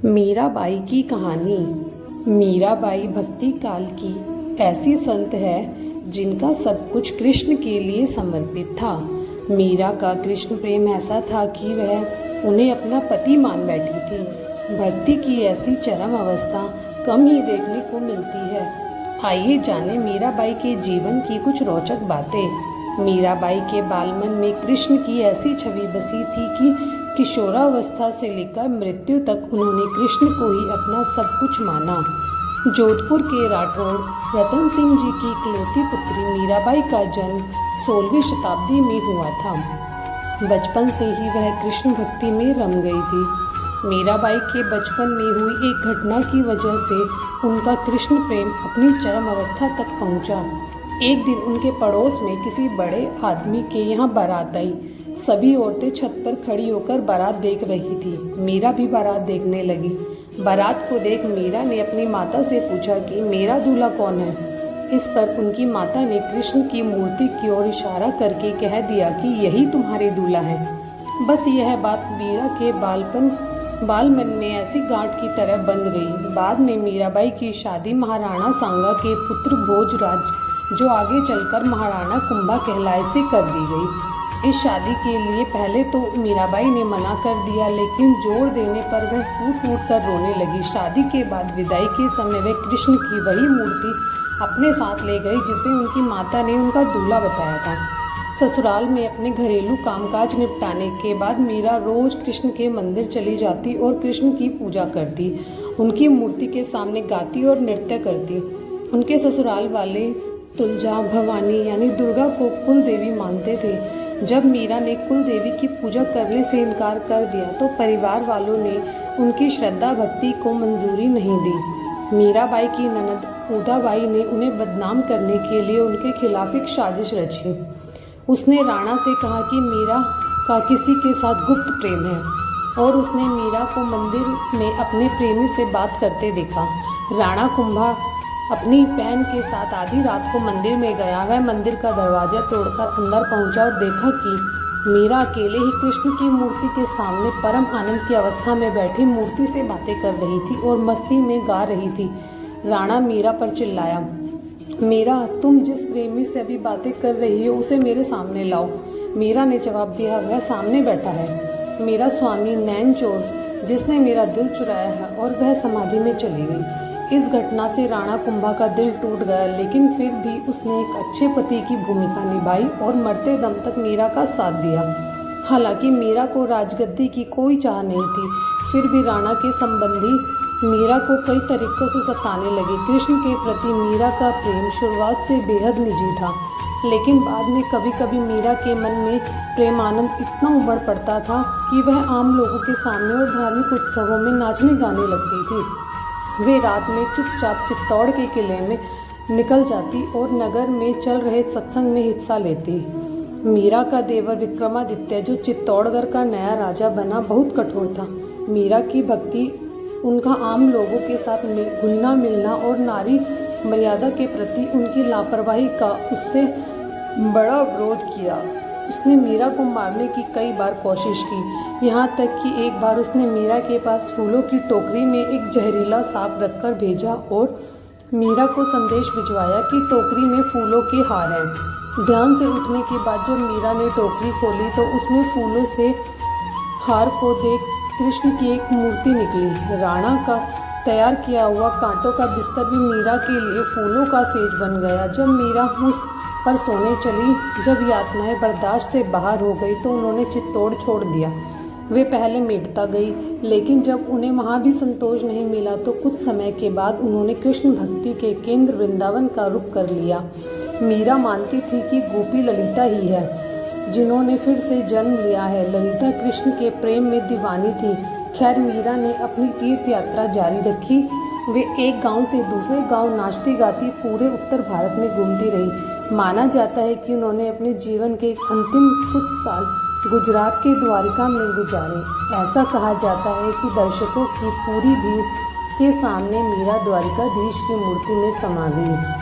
मीराबाई की कहानी। मीराबाई भक्ति काल की ऐसी संत है जिनका सब कुछ कृष्ण के लिए समर्पित था। मीरा का कृष्ण प्रेम ऐसा था कि वह उन्हें अपना पति मान बैठी थी। भक्ति की ऐसी चरम अवस्था कम ही देखने को मिलती है। आइए जाने मीराबाई के जीवन की कुछ रोचक बातें। मीराबाई के बालमन में कृष्ण की ऐसी छवि बसी थी कि किशोरावस्था से लेकर मृत्यु तक उन्होंने कृष्ण को ही अपना सब कुछ माना। जोधपुर के राठौड़ रतन सिंह जी की इकलौती पुत्री मीराबाई का जन्म 16वीं शताब्दी में हुआ था। बचपन से ही वह कृष्ण भक्ति में रम गई थी। मीराबाई के बचपन में हुई एक घटना की वजह से उनका कृष्ण प्रेम अपनी चरम अवस्था तक पहुंचा। एक दिन उनके पड़ोस में किसी बड़े आदमी के यहाँ बारात आई। सभी औरतें छत पर खड़ी होकर बारात देख रही थी। मीरा भी बारात देखने लगी। बारात को देख मीरा ने अपनी माता से पूछा कि मेरा दूल्हा कौन है। इस पर उनकी माता ने कृष्ण की मूर्ति की ओर इशारा करके कह दिया कि यही तुम्हारे दूल्हा है। बस यह बात मीरा के बालमन में ऐसी गांठ की तरह बंध गई। बाद में मीराबाई की शादी महाराणा सांगा के पुत्र भोजराज, जो आगे चलकर महाराणा कुंभा कहलाए, से कर दी गई। इस शादी के लिए पहले तो मीराबाई ने मना कर दिया, लेकिन जोर देने पर वह फूट फूट कर रोने लगी। शादी के बाद विदाई के समय वह कृष्ण की वही मूर्ति अपने साथ ले गई जिसे उनकी माता ने उनका दूल्हा बताया था। ससुराल में अपने घरेलू कामकाज निपटाने के बाद मीरा रोज कृष्ण के मंदिर चली जाती और कृष्ण की पूजा करती, उनकी मूर्ति के सामने गाती और नृत्य करती। उनके ससुराल वाले तुलजा भवानी यानी दुर्गा को कुल देवी मानते थे। जब मीरा ने कुल देवी की पूजा करने से इनकार कर दिया तो परिवार वालों ने उनकी श्रद्धा भक्ति को मंजूरी नहीं दी। मीराबाई की ननद उदाबाई ने उन्हें बदनाम करने के लिए उनके खिलाफ एक साजिश रची। उसने राणा से कहा कि मीरा का किसी के साथ गुप्त प्रेम है और उसने मीरा को मंदिर में अपने प्रेमी से बात करते देखा। राणा कुंभा अपनी बहन के साथ आधी रात को मंदिर में गया। वह मंदिर का दरवाजा तोड़कर अंदर पहुंचा और देखा कि मीरा अकेले ही कृष्ण की मूर्ति के सामने परम आनंद की अवस्था में बैठी मूर्ति से बातें कर रही थी और मस्ती में गा रही थी। राणा मीरा पर चिल्लाया, मीरा, तुम जिस प्रेमी से अभी बातें कर रही हो उसे मेरे सामने लाओ। मीरा ने जवाब दिया, वह सामने बैठा है, मेरा स्वामी नैन चोर, जिसने मेरा दिल चुराया है, और वह समाधि में चली गई। इस घटना से राणा कुंभा का दिल टूट गया, लेकिन फिर भी उसने एक अच्छे पति की भूमिका निभाई और मरते दम तक मीरा का साथ दिया। हालांकि मीरा को राजगद्दी की कोई चाह नहीं थी, फिर भी राणा के संबंधी मीरा को कई तरीकों से सताने लगे। कृष्ण के प्रति मीरा का प्रेम शुरुआत से बेहद निजी था, लेकिन बाद में कभी कभी मीरा के मन में प्रेमानंद इतना उमड़ पड़ता था कि वह आम लोगों के सामने और धार्मिक उत्सवों में नाचने गाने लगती थी। वे रात में चुपचाप चित्तौड़ के किले में निकल जाती और नगर में चल रहे सत्संग में हिस्सा लेती। मीरा का देवर विक्रमादित्य, जो चित्तौड़गढ़ का नया राजा बना, बहुत कठोर था। मीरा की भक्ति, उनका आम लोगों के साथ घुलना मिलना और नारी मर्यादा के प्रति उनकी लापरवाही का उससे बड़ा विरोध किया। उसने मीरा को मारने की कई बार कोशिश की, यहाँ तक कि एक बार उसने मीरा के पास फूलों की टोकरी में एक जहरीला सांप रखकर भेजा और मीरा को संदेश भिजवाया कि टोकरी में फूलों के हार हैं। ध्यान से उठने के बाद जब मीरा ने टोकरी खोली तो उसमें फूलों से हार को देख कृष्ण की एक मूर्ति निकली। राणा का तैयार किया हुआ कांटों का बिस्तर भी मीरा के लिए फूलों का सेज बन गया। जब मीरा उस पर सोने चली, जब यातनाएं बर्दाश्त से बाहर हो गई तो उन्होंने चित्तौड़ छोड़ दिया। वे पहले मेड़ता गई, लेकिन जब उन्हें वहाँ भी संतोष नहीं मिला तो कुछ समय के बाद उन्होंने कृष्ण भक्ति के केंद्र वृंदावन का रुख कर लिया। मीरा मानती थी कि गोपी ललिता ही है जिन्होंने फिर से जन्म लिया है। ललिता कृष्ण के प्रेम में दीवानी थी। खैर, मीरा ने अपनी तीर्थ यात्रा जारी रखी। वे एक गांव से दूसरे गांव नाचती गाती पूरे उत्तर भारत में घूमती रही। माना जाता है कि उन्होंने अपने जीवन के अंतिम कुछ साल गुजरात के द्वारिका में गुजारे। ऐसा कहा जाता है कि दर्शकों की पूरी भीड़ के सामने मीरा द्वारिकाधीश की मूर्ति में समा गई।